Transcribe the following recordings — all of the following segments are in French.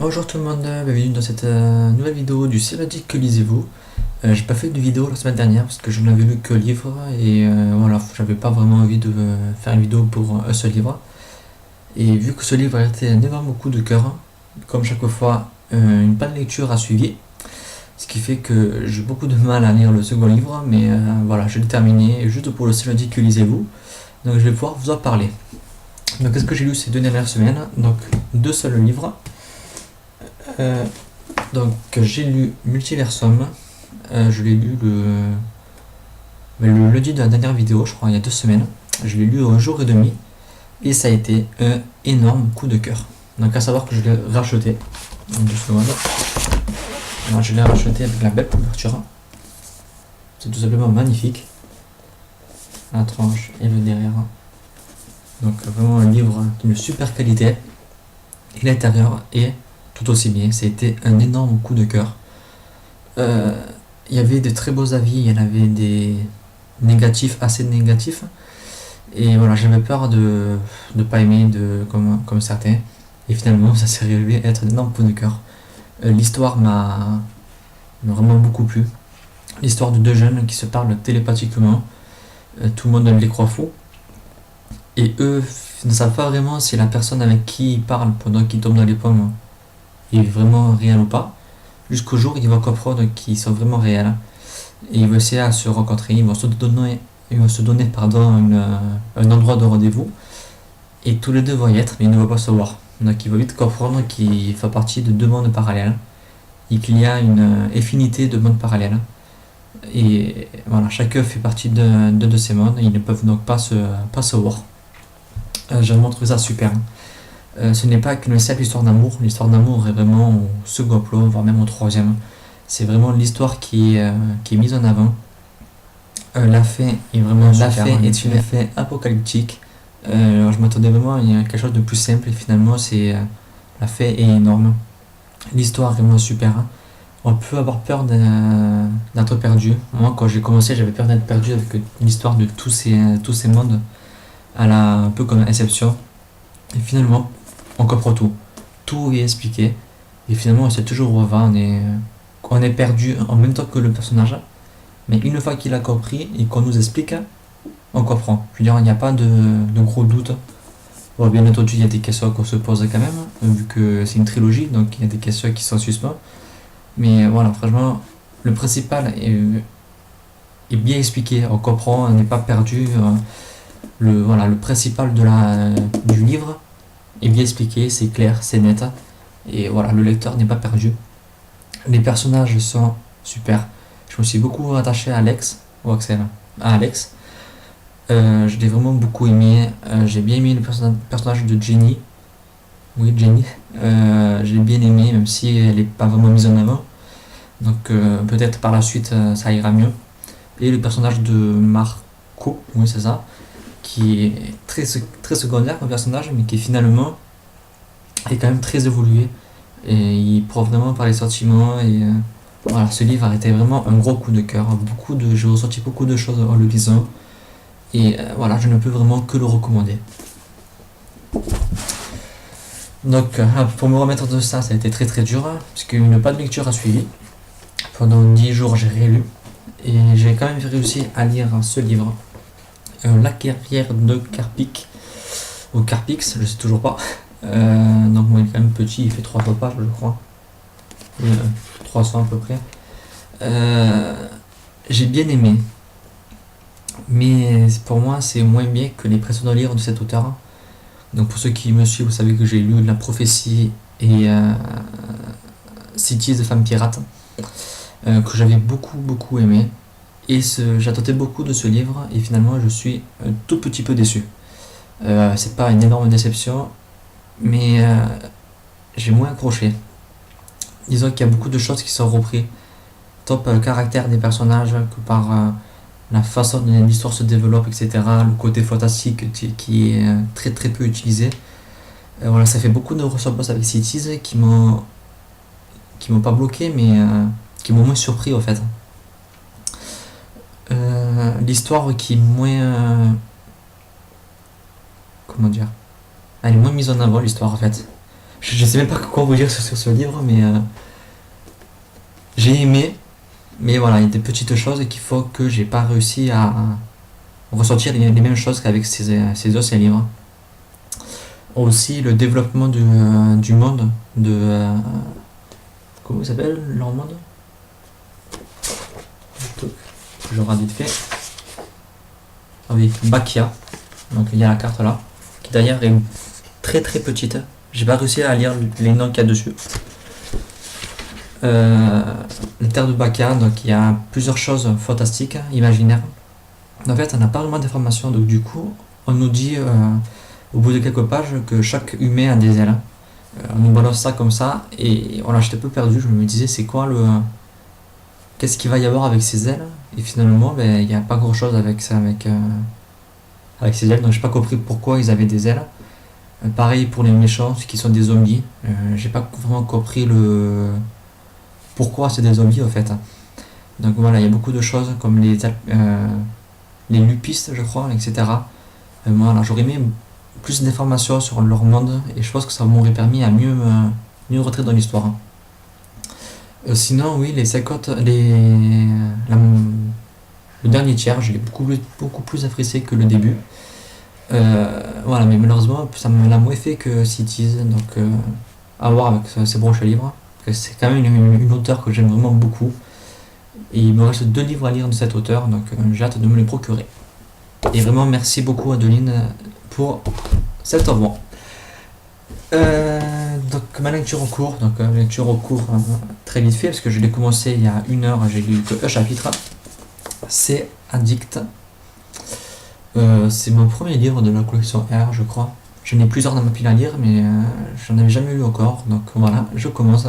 Bonjour tout le monde, bienvenue dans cette nouvelle vidéo du Cyrodiil que lisez-vous. J'ai pas fait de vidéo la semaine dernière parce que je n'avais lu que le livre et voilà, j'avais pas vraiment envie de faire une vidéo pour un seul livre. Et vu que ce livre a été un énorme coup de cœur, comme chaque fois, une panne de lecture a suivi, ce qui fait que j'ai beaucoup de mal à lire le second livre, mais voilà, je l'ai terminé juste pour le Cyrodiil que lisez-vous, donc je vais pouvoir vous en parler. Donc qu'est-ce que j'ai lu ces 2 dernières semaines? Donc deux seuls livres. Euh, donc j'ai lu Multiversum, je l'ai lu le lundi de la dernière vidéo, je crois, il y a 2 semaines. Je l'ai lu un jour et demi et ça a été un énorme coup de cœur. Donc à savoir que je l'ai racheté. En 2 secondes. Alors, je l'ai racheté avec la belle couverture. C'est tout simplement magnifique. La tranche et le derrière. Donc vraiment un livre d'une super qualité. Et l'intérieur est tout aussi bien. Ça a été un énorme coup de cœur. Il y avait de très beaux avis, il y en avait des négatifs, assez négatifs. Et voilà, j'avais peur de ne pas aimer comme certains. Et finalement, ça s'est révélé être un énorme coup de cœur. L'histoire m'a vraiment beaucoup plu. L'histoire de deux jeunes qui se parlent télépathiquement. Tout le monde les croit fous. Et eux ne savent pas vraiment si la personne avec qui ils parlent pendant qu'ils tombent dans les pommes est vraiment réelle ou pas. Jusqu'au jour où ils vont comprendre qu'ils sont vraiment réels. Et ils vont essayer à se rencontrer, ils vont se donner un endroit de rendez-vous. Et tous les deux vont y être, mais ils ne vont pas se voir. Donc ils vont vite comprendre qu'il fait partie de deux mondes parallèles. Et qu'il y a une infinité de mondes parallèles. Et voilà, chacun fait partie d'un de ces mondes, et ils ne peuvent donc pas se voir. J'ai vraiment trouvé ça super. Ce n'est pas qu'une simple histoire d'amour. L'histoire d'amour est vraiment au second plan, voire même au troisième. C'est vraiment l'histoire qui est mise en avant. La fin est vraiment super. La fin est une fin apocalyptique. Alors je m'attendais vraiment à quelque chose de plus simple et finalement la fin est énorme. L'histoire est vraiment super. On peut avoir peur d'être perdu. Moi, quand j'ai commencé, j'avais peur d'être perdu avec l'histoire de tous ces mondes, un peu comme Inception. Et finalement, on comprend tout. Tout est expliqué. Et finalement, on sait toujours où on va. On est perdu en même temps que le personnage. Mais une fois qu'il a compris et qu'on nous explique, on comprend. Je veux dire, il n'y a pas de gros doutes. Bon, bien entendu, il y a des questions qu'on se pose quand même, vu que c'est une trilogie, donc il y a des questions qui sont en suspens. Mais voilà, franchement, le principal est bien expliqué, on comprend, on n'est pas perdu. Le principal du livre est bien expliqué, c'est clair, c'est net. Et voilà, le lecteur n'est pas perdu. Les personnages sont super. Je me suis beaucoup attaché à Alex, ou Axel, à Alex. Je l'ai vraiment beaucoup aimé. J'ai bien aimé le personnage de Jenny. Oui, Jenny. Je l'ai bien aimé, même si elle n'est pas vraiment mise en avant. Donc peut-être par la suite ça ira mieux. Et le personnage de Marco, oui c'est ça, qui est très secondaire comme personnage, mais qui finalement est quand même très évolué. Et il prend vraiment par les sentiments. Et voilà, ce livre a été vraiment un gros coup de cœur. J'ai ressenti beaucoup de choses en le lisant. Et voilà, je ne peux vraiment que le recommander. Donc, pour me remettre de ça, ça a été très très dur, parce qu'une pas de lecture a suivi. Pendant 10 jours, j'ai rélu. Et j'ai quand même réussi à lire ce livre. La carrière de Carpic. Ou Carpix, je sais toujours pas. Donc, moi, il est quand même petit, il fait 300 pages, je crois. 300 à peu près. J'ai bien aimé. Mais pour moi, c'est moins bien que les précédents livres de cet auteur. Donc, pour ceux qui me suivent, vous savez que j'ai lu La Prophétie et Cities de Femmes Pirates. Que j'avais beaucoup beaucoup aimé. Et j'attendais beaucoup de ce livre et finalement je suis un tout petit peu déçu. C'est pas une énorme déception, mais j'ai moins accroché. Disons qu'il y a beaucoup de choses qui sont reprises, tant par le caractère des personnages que par la façon dont l'histoire se développe, etc. Le côté fantastique qui est très très peu utilisé. Voilà, ça fait beaucoup de ressemblances avec Cities qui m'ont pas bloqué, mais qui m'ont moins surpris en fait. L'histoire qui est moins. Comment dire? Elle est moins mise en avant, l'histoire en fait. Je sais même pas quoi vous dire sur ce livre, mais j'ai aimé. Mais voilà, il y a des petites choses qui font que j'ai pas réussi à ressentir les mêmes choses qu'avec ces anciens livres. Aussi, le développement du monde, comment il s'appelle leur monde? Je regarde vite fait. Ah oui, Bakia. Donc il y a la carte là, qui d'ailleurs est très très petite. J'ai pas réussi à lire les noms qu'il y a dessus. La terre de Bakia, donc il y a plusieurs choses fantastiques, imaginaires. En fait, on n'a pas vraiment d'informations, donc du coup, on nous dit au bout de quelques pages que chaque humain a des ailes. On nous balance ça comme ça, et voilà, j'étais un peu perdu. Je me disais, c'est quoi le. Qu'est-ce qu'il va y avoir avec ces ailes? Et finalement, ben, il n'y a pas grand chose avec ça, avec ces ailes, donc j'ai pas compris pourquoi ils avaient des ailes. Pareil pour les méchants, qui sont des zombies. J'ai pas vraiment compris le pourquoi c'est des zombies en fait. Donc voilà, il y a beaucoup de choses comme les lupistes, je crois, etc. Voilà, j'aurais aimé plus d'informations sur leur monde et je pense que ça m'aurait permis à mieux rentrer dans l'histoire. Sinon, oui, les 50, le dernier tiers, je l'ai beaucoup plus apprécié que le début. Voilà, mais malheureusement, ça me l'a moins fait que Cities, donc à voir avec ces broches à livres. C'est quand même une auteure que j'aime vraiment beaucoup. Et il me reste 2 livres à lire de cet auteur, donc j'ai hâte de me les procurer. Et vraiment, merci beaucoup Adeline pour cet envoi. Donc ma lecture en cours, très vite fait, parce que je l'ai commencé il y a 1 heure, j'ai lu que un chapitre. C'est Addict. C'est mon premier livre de la collection R, je crois. J'en ai plusieurs dans ma pile à lire, mais j'en avais jamais lu encore. Donc voilà, je commence.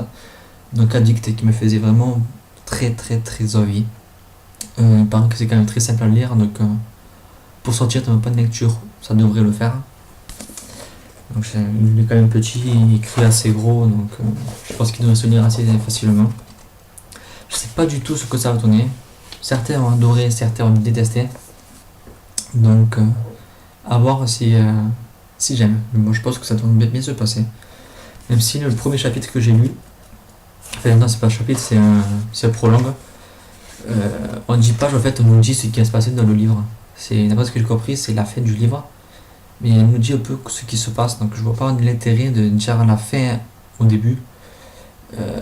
Donc Addict, qui me faisait vraiment très très très envie. Il paraît que c'est quand même très simple à lire, donc pour sortir de ma panne de lecture, ça devrait le faire. Donc il est quand même petit, il écrit assez gros, donc je pense qu'il devrait se lire assez facilement. Je sais pas du tout ce que ça va donner. Certains ont adoré, certains ont détesté. Donc à voir si j'aime. Mais moi je pense que ça doit bien se passer. Même si le premier chapitre que j'ai lu, enfin non c'est pas un chapitre, c'est un prologue. En 10 pages en fait on nous dit ce qui va se passer dans le livre. D'après ce que j'ai compris, c'est la fin du livre. Mais elle nous dit un peu ce qui se passe, donc je vois pas l'intérêt de dire la fin au début.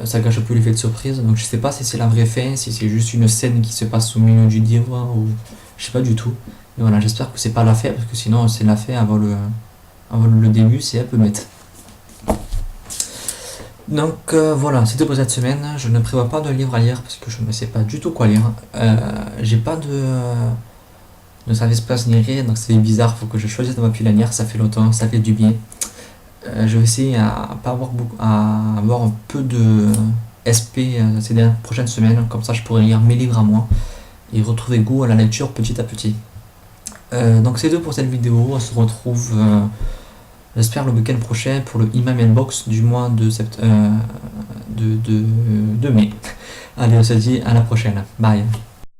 Ça gâche un peu l'effet de surprise, donc je sais pas si c'est la vraie fin, si c'est juste une scène qui se passe au milieu du livre, ou je sais pas du tout. Mais voilà, j'espère que c'est pas la fin, parce que sinon c'est la fin avant le début, c'est un peu bête. Donc voilà, c'était pour cette semaine. Je ne prévois pas de livre à lire, parce que je ne sais pas du tout quoi lire. J'ai pas de service pass ni rien, donc c'est bizarre, faut que je choisisse de ma pile à lire, ça fait longtemps, ça fait du bien. Je vais essayer à avoir un peu de SP ces prochaines semaines, comme ça je pourrai lire mes livres à moi et retrouver goût à la lecture petit à petit. Donc c'est tout pour cette vidéo, on se retrouve j'espère le week-end prochain pour le Imam Inbox du mois de mai. Allez, on se dit à la prochaine, bye.